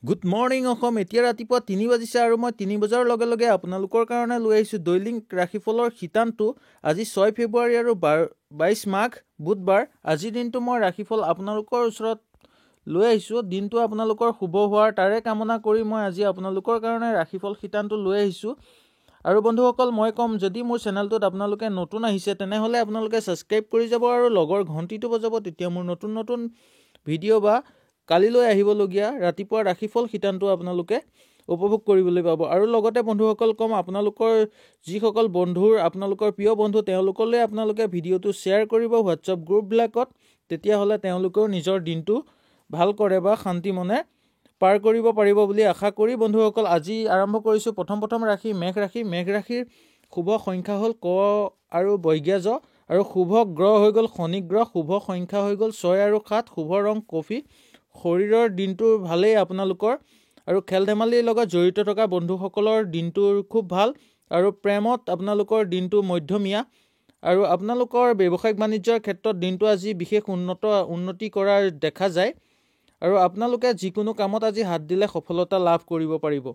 Good morning Assam. এতিয়া ৰাতিপুৱা 3 বাজিছে আৰু মই 3 বজাৰ লগে লগে আপোনালোকৰ কাৰণে লৈ আহিছোঁ দৈনিক ৰাশিফলৰ শিতানটো। আজি 6 ফেব্ৰুৱাৰী আৰু 22 মাঘ বুধবাৰ। আজিৰ দিনটো মই ৰাশিফল আপোনালোকৰ ওচৰত লৈ আহিছোঁ। দিনটো আপোনালোকৰ শুভ হোৱাৰ তাৰে কামনা কৰি মই আজি আপোনালোকৰ কাৰণে ৰাশিফল শিতানটো লৈ আহিছোঁ। আৰু বন্ধুসকল, মই ক'ম, যদি মোৰ চেনেলটোত আপোনালোকে নতুন আহিছে তেনেহ'লে আপোনালোকে ছাবস্ক্ৰাইব কৰি যাব আৰু লগৰ ঘণ্টিটো বজাব। তেতিয়া মোৰ নতুন নতুন ভিডিঅ' বা কালিলৈ আহিবলগীয়া ৰাতিপুৱা ৰাশিফল শিতানটো আপোনালোকে উপভোগ কৰিবলৈ পাব। আৰু লগতে বন্ধুসকল ক'ম, আপোনালোকৰ যিসকল আপোনালোকৰ প্ৰিয় বন্ধু তেওঁলোকলৈ আপোনালোকে ভিডিঅ'টো শ্বেয়াৰ কৰিব হোৱাটছআপ গ্ৰুপবিলাকত। তেতিয়াহ'লে তেওঁলোকেও নিজৰ দিনটো ভাল কৰে বা শান্তি মনে পাৰ কৰিব পাৰিব বুলি আশা কৰি বন্ধুসকল আজি আৰম্ভ কৰিছোঁ। প্ৰথম ৰাশি মেঘ ৰাশি। মেঘ ৰাশিৰ শুভ সংখ্যা হ'ল ক আৰু বৈজ্ঞাজ, আৰু শুভ গ্ৰহ হৈ গ'ল শনি গ্ৰহ। শুভ সংখ্যা হৈ গ'ল 6 আৰু 7। শুভ ৰং কফি। শৰীৰৰ দিনটো ভালেই আপোনালোকৰ। আৰু খেল ধেমালিৰ লগত জড়িত থকা বন্ধুসকলৰ দিনটো খুব ভাল। আৰু প্ৰেমত আপোনালোকৰ দিনটো মধ্যমীয়া। আৰু আপোনালোকৰ ব্যৱসায়িক বাণিজ্যৰ ক্ষেত্ৰত দিনটো আজি বিশেষ উন্নতি কৰা দেখা যায়। আৰু আপোনালোকে যিকোনো কামত আজি হাত দিলে সফলতা লাভ কৰিব পাৰিব।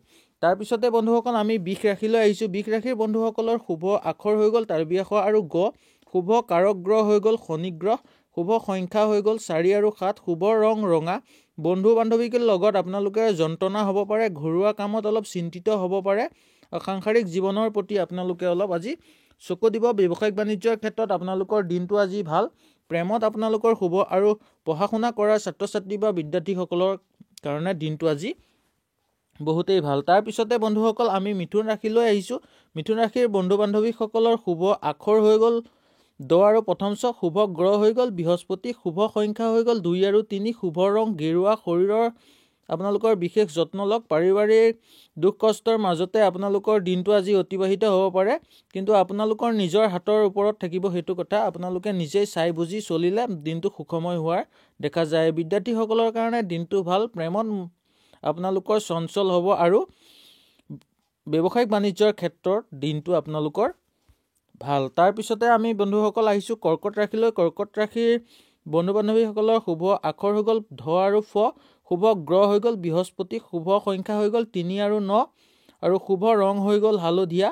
তাৰপিছতে বন্ধুসকল আমি বৃষ ৰাশিলৈ আহিছোঁ। বৃষ ৰাশিৰ বন্ধুসকলৰ শুভ আখৰ হৈ গ'ল তাৰবিয়াস আৰু গ। শুভ কাৰক গ্ৰহ হৈ গ'ল শনি গ্ৰহ। শুভ সংখ্যা হৈ গ'ল 4 আৰু 7। শুভ ৰং ৰঙা। বন্ধু বান্ধৱীৰ লগত আপোনালোকে যন্ত্ৰণা হ'ব পাৰে। ঘৰুৱা কামত অলপ চিন্তিত হ'ব পাৰে। সাংসাৰিক জীৱনৰ প্ৰতি আপোনালোকে অলপ আজি চকু দিব। ব্যৱসায়িক বাণিজ্যৰ ক্ষেত্ৰত আপোনালোকৰ দিনটো আজি ভাল। প্ৰেমত আপোনালোকৰ শুভ। আৰু পঢ়া শুনা কৰা ছাত্ৰ ছাত্ৰী বা বিদ্যাৰ্থীসকলৰ কাৰণে দিনটো আজি বহুতেই ভাল। তাৰপিছতে বন্ধুসকল আমি মিথুন ৰাশিলৈ আহিছোঁ। মিথুন ৰাশিৰ বন্ধু বান্ধৱীসকলৰ শুভ আখৰ হৈ গ'ল দ আৰু প্ৰথম ছ। শুভ গ্ৰহ হৈ গ'ল বৃহস্পতি। শুভ সংখ্যা হৈ গ'ল 2 আৰু 3। শুভ ৰং গেৰুৱা। শৰীৰৰ আপোনালোকৰ বিশেষ যত্ন লওক। পাৰিবাৰিক দুখ কষ্টৰ মাজতে আপোনালোকৰ দিনটো আজি অতিবাহিত হ'ব পাৰে, কিন্তু আপোনালোকৰ নিজৰ হাতৰ ওপৰত থাকিব সেইটো কথা। আপোনালোকে নিজেই চাই বুজি চলিলে দিনটো সুখময় হোৱাৰ দেখা যায়। বিদ্যাৰ্থীসকলৰ কাৰণে দিনটো ভাল। প্ৰেমত আপোনালোকৰ চঞ্চল হ'ব। আৰু ব্যৱসায়িক বাণিজ্যৰ ক্ষেত্ৰত দিনটো আপোনালোকৰ ভাল। তাৰপিছতে আমি বন্ধুসকল আহিছোঁ কৰ্কট ৰাশিলৈ। কৰ্কট ৰাশিৰ বন্ধু বান্ধৱীসকলৰ শুভ আখৰ হৈ গ'ল ধ আৰু ফ। শুভ গ্ৰহ হৈ গ'ল বৃহস্পতি। শুভ সংখ্যা হৈ গ'ল 3 আৰু 9। আৰু শুভ ৰং হৈ গ'ল হালধীয়া।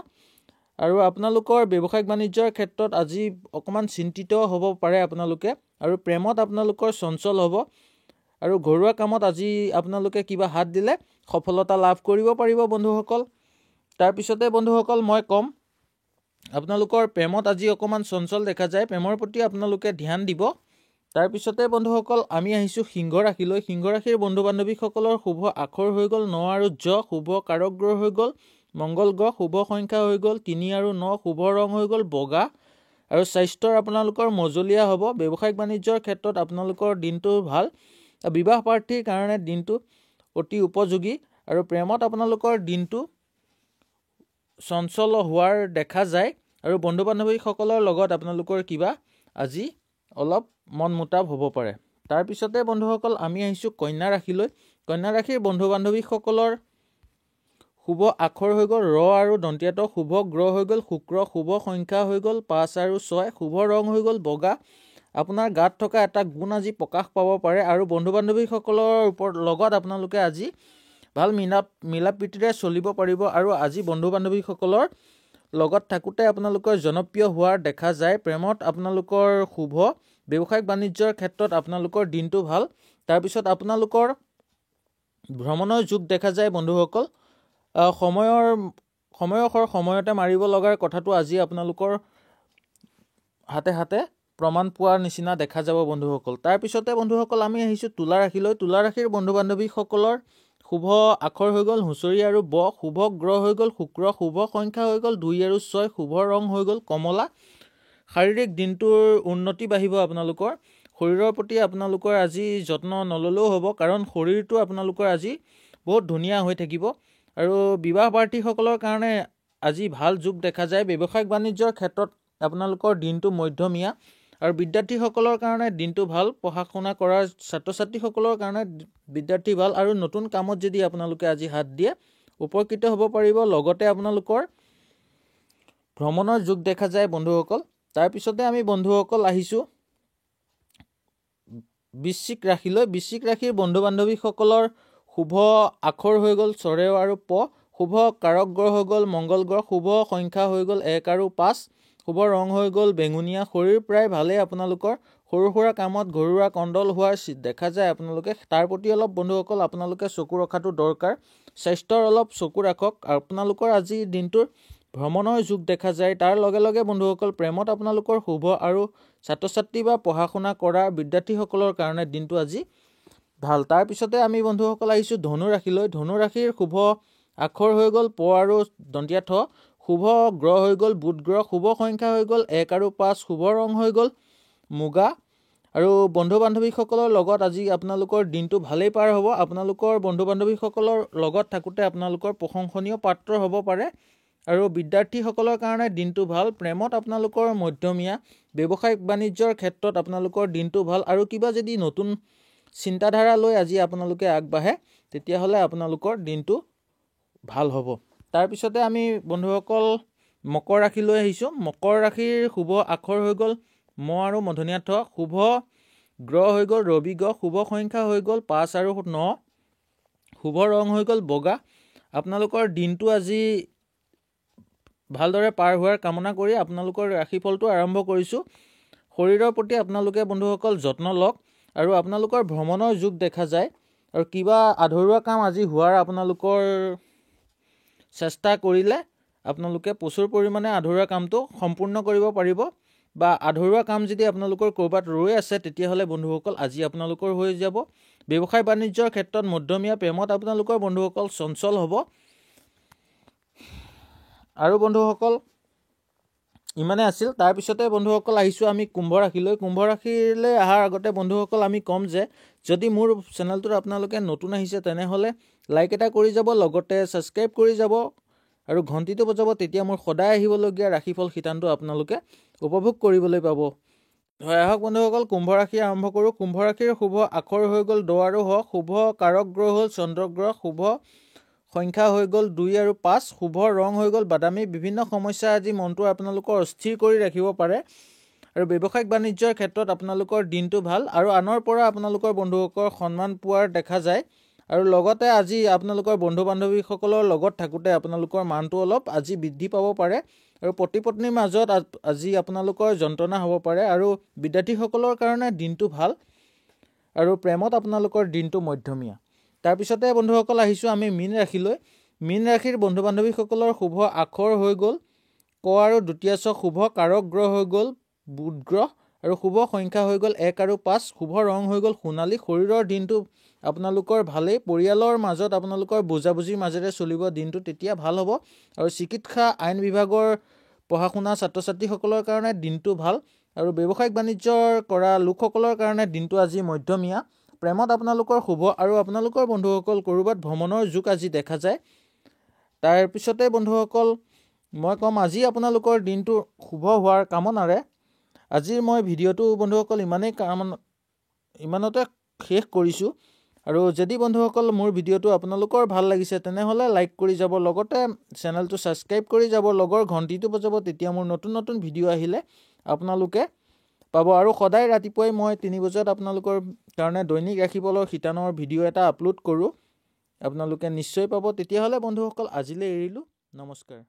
আৰু আপোনালোকৰ ব্যৱসায়িক বাণিজ্যৰ ক্ষেত্ৰত আজি অকণমান চিন্তিত হ'ব পাৰে আপোনালোকে। আৰু প্ৰেমত আপোনালোকৰ চঞ্চল হ'ব। আৰু ঘৰুৱা কামত আজি আপোনালোকে কিবা হাত দিলে সফলতা লাভ কৰিব পাৰিব বন্ধুসকল। তাৰপিছতে বন্ধুসকল মই ক'ম, আপোনালোকৰ প্ৰেমত আজি অকণমান চঞ্চল দেখা যায়। প্ৰেমৰ প্ৰতি আপোনালোকে ধ্যান দিব। তাৰপিছতে বন্ধুসকল আমি আহিছোঁ সিংহ ৰাশিলৈ। সিংহ ৰাশিৰ বন্ধু বান্ধৱীসকলৰ শুভ আখৰ হৈ গ'ল ন আৰু জ। শুভ কাৰক গ্ৰহ হৈ গ'ল মংগল গ্ৰহ। শুভ সংখ্যা হৈ গ'ল 3 আৰু 9। শুভ ৰং হৈ গ'ল বগা। আৰু স্বাস্থ্যৰ আপোনালোকৰ মজলীয়া হ'ব। ব্যৱসায়িক বাণিজ্যৰ ক্ষেত্ৰত আপোনালোকৰ দিনটো ভাল। বিবাহ প্ৰাৰ্থীৰ কাৰণে দিনটো অতি উপযোগী। আৰু প্ৰেমত আপোনালোকৰ দিনটো চঞ্চল হোৱাৰ দেখা যায়। আৰু বন্ধু বান্ধৱীসকলৰ লগত আপোনালোকৰ কিবা আজি অলপ মন মুটাব হ'ব পাৰে। তাৰপিছতে বন্ধুসকল আমি আহিছোঁ কন্যা ৰাশিলৈ। কন্যা ৰাশিৰ বন্ধু বান্ধৱীসকলৰ শুভ আখৰ হৈ গ'ল ৰ আৰু দন্তীয়াত। শুভ গ্ৰহ হৈ গ'ল শুক্ৰ। শুভ সংখ্যা হৈ গ'ল 5 আৰু 6। শুভ ৰং হৈ গ'ল বগা। আপোনাৰ গাত থকা এটা গুণ আজি প্ৰকাশ পাব পাৰে। আৰু বন্ধু বান্ধৱীসকলৰ লগত আপোনালোকে আজি ভাল মিলা প্ৰীতিৰে চলিব পাৰিব। আৰু আজি বন্ধু বান্ধৱীসকলৰ লগত থাকোঁতে আপোনালোকৰ জনপ্ৰিয় হোৱাৰ দেখা যায়। প্ৰেমত আপোনালোকৰ শুভ। ব্যৱসায়িক বাণিজ্যৰ ক্ষেত্ৰত আপোনালোকৰ দিনটো ভাল। তাৰপিছত আপোনালোকৰ ভ্ৰমণৰ যোগ দেখা যায় বন্ধুসকল। সময়তে মাৰিব লগাৰ কথাটো আজি আপোনালোকৰ হাতে হাতে প্ৰমাণ পোৱাৰ নিচিনা দেখা যাব বন্ধুসকল। তাৰপিছতে বন্ধুসকল আমি আহিছোঁ তুলা ৰাশিলৈ। তুলা ৰাশিৰ বন্ধু বান্ধৱীসকলৰ শুভ আখৰ হৈ গ'ল হুঁচৰি আৰু ব। শুভ গ্ৰহ হৈ গ'ল শুক্ৰ। শুভ সংখ্যা হৈ গ'ল 2 আৰু 6। শুভ ৰং হৈ গ'ল কমলা। শাৰীৰিক দিনটোৰ উন্নতি বাঢ়িব আপোনালোকৰ। শৰীৰৰ প্ৰতি আপোনালোকৰ আজি যত্ন নল'লেও হ'ব, কাৰণ শৰীৰটো আপোনালোকৰ আজি বহুত ধুনীয়া হৈ থাকিব। আৰু বিবাহ প্ৰাৰ্থীসকলৰ কাৰণে আজি ভাল যোগ দেখা যায়। ব্যৱসায়িক বাণিজ্যৰ ক্ষেত্ৰত আপোনালোকৰ দিনটো মধ্যমীয়া। আৰু বিদ্যাৰ্থীসকলৰ কাৰণে দিনটো ভাল। পঢ়া শুনা কৰা ছাত্ৰ ছাত্ৰীসকলৰ কাৰণে বিদ্যাৰ্থী ভাল। আৰু নতুন কামত যদি আপোনালোকে আজি হাত দিয়ে উপকৃত হ'ব পাৰিব। লগতে আপোনালোকৰ ভ্ৰমণৰ যোগ দেখা যায় বন্ধুসকল। তাৰপিছতে আমি বন্ধুসকল আহিছোঁ বৃশ্চিক ৰাশিলৈ। বৃশ্চিক ৰাশিৰ বন্ধু বান্ধৱীসকলৰ শুভ আখৰ হৈ গ'ল চৰেও আৰু প, শুভ কাৰক গ্ৰহ হৈ গ'ল মংগল গ্ৰহ, শুভ সংখ্যা হৈ গ'ল 1 আৰু 5, শুভ ৰং হৈ গ'ল বেঙুনীয়া। শৰীৰ প্ৰায় ভালেই আপোনালোকৰ, সৰু সুৰা কামত ঘৰুৱা কণ্ডল হোৱাৰ দেখা যায় আপোনালোকে, তাৰ প্ৰতি অলপ বন্ধুসকল আপোনালোকে চকু ৰখাটো দৰকাৰ। স্বাস্থ্যৰ অলপ চকু ৰাখক। আপোনালোকৰ আজি দিনটোৰ ভ্ৰমণৰ যোগ দেখা যায়। তাৰ লগে লগে বন্ধুসকল প্ৰেমত আপোনালোকৰ শুভ আৰু ছাত্ৰ ছাত্ৰী বা পঢ়া শুনা কৰা বিদ্যাৰ্থীসকলৰ কাৰণে দিনটো আজি ভাল। তাৰপিছতে আমি বন্ধুসকল আহিছোঁ ধনু ৰাশিলৈ। ধনু ৰাশিৰ শুভ আখৰ হৈ গ'ল প আৰু দন্তীয়া ঠ, শুভ গ্ৰহ হৈ গ'ল বুধ গ্ৰহ, শুভ সংখ্যা হৈ গ'ল 1 আৰু 5, শুভ ৰং হৈ গ'ল মুগা। আৰু বন্ধু বান্ধৱীসকলৰ লগত আজি আপোনালোকৰ দিনটো ভালেই পাৰ হ'ব। আপোনালোকৰ বন্ধু বান্ধৱীসকলৰ লগত থাকোঁতে আপোনালোকৰ প্ৰশংসনীয় পাত্ৰ হ'ব পাৰে। আৰু বিদ্যাৰ্থীসকলৰ কাৰণে দিনটো ভাল। প্ৰেমত আপোনালোকৰ মধ্যমীয়া। ব্যৱসায়িক বাণিজ্যৰ ক্ষেত্ৰত আপোনালোকৰ দিনটো ভাল। আৰু কিবা যদি নতুন চিন্তাধাৰা লৈ আজি আপোনালোকে আগবাঢ়ে তেতিয়াহ'লে আপোনালোকৰ দিনটো ভাল হ'ব। তাৰপিছতে আমি বন্ধুসকল মকৰ ৰাশিলৈ আহিছোঁ। মকৰ ৰাশিৰ শুভ আখৰ হৈ গ'ল ম আৰু মধনীয়া ঠ, শুভ গ্ৰহ হৈ গ'ল ৰবি গ্ৰহ, শুভ সংখ্যা হৈ গ'ল 5 আৰু 9, শুভ ৰং হৈ গ'ল বগা। আপোনালোকৰ দিনটো আজি ভালদৰে পাৰ হোৱাৰ কামনা কৰি আপোনালোকৰ ৰাশিফলটো আৰম্ভ কৰিছোঁ। শৰীৰৰ প্ৰতি আপোনালোকে বন্ধুসকল যত্ন লওক। আৰু আপোনালোকৰ ভ্ৰমণৰ যোগ দেখা যায়। আৰু কিবা আধৰুৱা কাম আজি হোৱাৰ আপোনালোকৰ চেষ্টা কৰিলে আপোনালোকে প্ৰচুৰ পৰিমাণে আধৰুৱা কামটো সম্পূৰ্ণ কৰিব পাৰিব। বা আধৰুৱা কাম যদি আপোনালোকৰ ক'ৰবাত ৰৈ আছে তেতিয়াহ'লে বন্ধুসকল আজি আপোনালোকৰ হৈ যাব। ব্যৱসায় বাণিজ্যৰ ক্ষেত্ৰত মধ্যমীয়া। প্ৰেমত আপোনালোকৰ বন্ধুসকল চঞ্চল হ'ব। আৰু বন্ধুসকল ইমানে আছিল। তাৰপিছতে বন্ধুসকল আহিছোঁ আমি কুম্ভ ৰাশিলৈ। কুম্ভ ৰাশিলৈ অহাৰ আগতে বন্ধুসকল আমি ক'ম যে যদি মোৰ চেনেলটোত আপোনালোকে নতুন আহিছে তেনেহ'লে লাইক এটা কৰি যাব, লগতে ছাবস্ক্ৰাইব কৰি যাব আৰু ঘণ্টিটো বজাব। তেতিয়া মোৰ সদায় আহিবলগীয়া ৰাশিফল শিতানটো আপোনালোকে উপভোগ কৰিবলৈ পাব। হয় আহক বন্ধুসকল কুম্ভ ৰাশি আৰম্ভ কৰোঁ। কুম্ভ ৰাশিৰ শুভ আখৰ হৈ গ'ল দ আৰু হ, শুভ কাৰক গ্ৰহ হ'ল চন্দ্ৰ গ্ৰহ, শুভ সংখ্যা হৈ গ'ল 2 আৰু 5, শুভ ৰং হৈ গ'ল বাদামী। বিভিন্ন সমস্যা আজি মনটো আপোনালোকৰ অস্থিৰ কৰি ৰাখিব পাৰে। আৰু ব্যৱসায়িক বাণিজ্যৰ ক্ষেত্ৰত আপোনালোকৰ দিনটো ভাল। আৰু আনৰ পৰা আপোনালোকৰ বন্ধুসকলৰ সন্মান পোৱাৰ দেখা যায়। আৰু লগতে আজি আপোনালোকৰ বন্ধু বান্ধৱীসকলৰ লগত থাকোঁতে আপোনালোকৰ মানটো অলপ আজি বৃদ্ধি পাব পাৰে। আৰু পতি পত্নীৰ মাজত আজি আপোনালোকৰ যন্ত্ৰণা হ'ব পাৰে। আৰু বিদ্যাৰ্থীসকলৰ কাৰণে দিনটো ভাল। আৰু প্ৰেমত আপোনালোকৰ দিনটো মধ্যমীয়া। তাৰপিছতে বন্ধুসকল আহিছোঁ আমি মীন ৰাশিলৈ। মীন ৰাশিৰ বন্ধু বান্ধৱীসকলৰ শুভ আখৰ হৈ গ'ল ক আৰু দ্বিতীয় ছ, শুভ কাৰক গ্ৰহ হৈ গ'ল বুধ গ্ৰহ, আৰু শুভ সংখ্যা হৈ গ'ল 1 আৰু 5, শুভ ৰং হৈ গ'ল সোণালী। শৰীৰৰ দিনটো আপোনালোকৰ ভালেই। পৰিয়ালৰ মাজত আপোনালোকৰ বুজাবুজিৰ মাজেৰে চলিব দিনটো, তেতিয়া ভাল হ'ব। আৰু চিকিৎসা আইন বিভাগৰ পঢ়া শুনা ছাত্ৰ ছাত্ৰীসকলৰ কাৰণে দিনটো ভাল। আৰু ব্যৱসায়িক বাণিজ্যৰ কৰা লোকসকলৰ কাৰণে দিনটো আজি মধ্যমীয়া। প্ৰেমত আপোনালোকৰ শুভ আৰু আপোনালোকৰ বন্ধুসকল ক'ৰবাত ভ্ৰমণৰ যোগ আজি দেখা যায়। তাৰপিছতে বন্ধুসকল মই ক'ম আজি আপোনালোকৰ দিনটো শুভ হোৱাৰ কামনাৰে আজিৰ মই ভিডিঅ'টো বন্ধুসকল ইমানতে শেষ কৰিছোঁ। আৰু যদি বন্ধুসকল মোৰ ভিডিঅ'টো আপোনালোকৰ ভাল লাগিছে তেনেহ'লে লাইক কৰি যাব, লগতে চেনেলটো ছাবস্ক্ৰাইব কৰি যাব, লগৰ ঘণ্টিটো বজাব। তেতিয়া মোৰ নতুন নতুন ভিডিঅ' আহিলে আপোনালোকে পাব। আৰু সদায় ৰাতিপুৱাই মই 3 বজাত আপোনালোকৰ কাৰণে দৈনিক ৰাশিফলৰ শিতানৰ ভিডিঅ' এটা আপলোড কৰোঁ। আপোনালোকে নিশ্চয় পাব। তেতিয়াহ'লে বন্ধুসকল আজিলৈ এৰিলোঁ। নমস্কাৰ।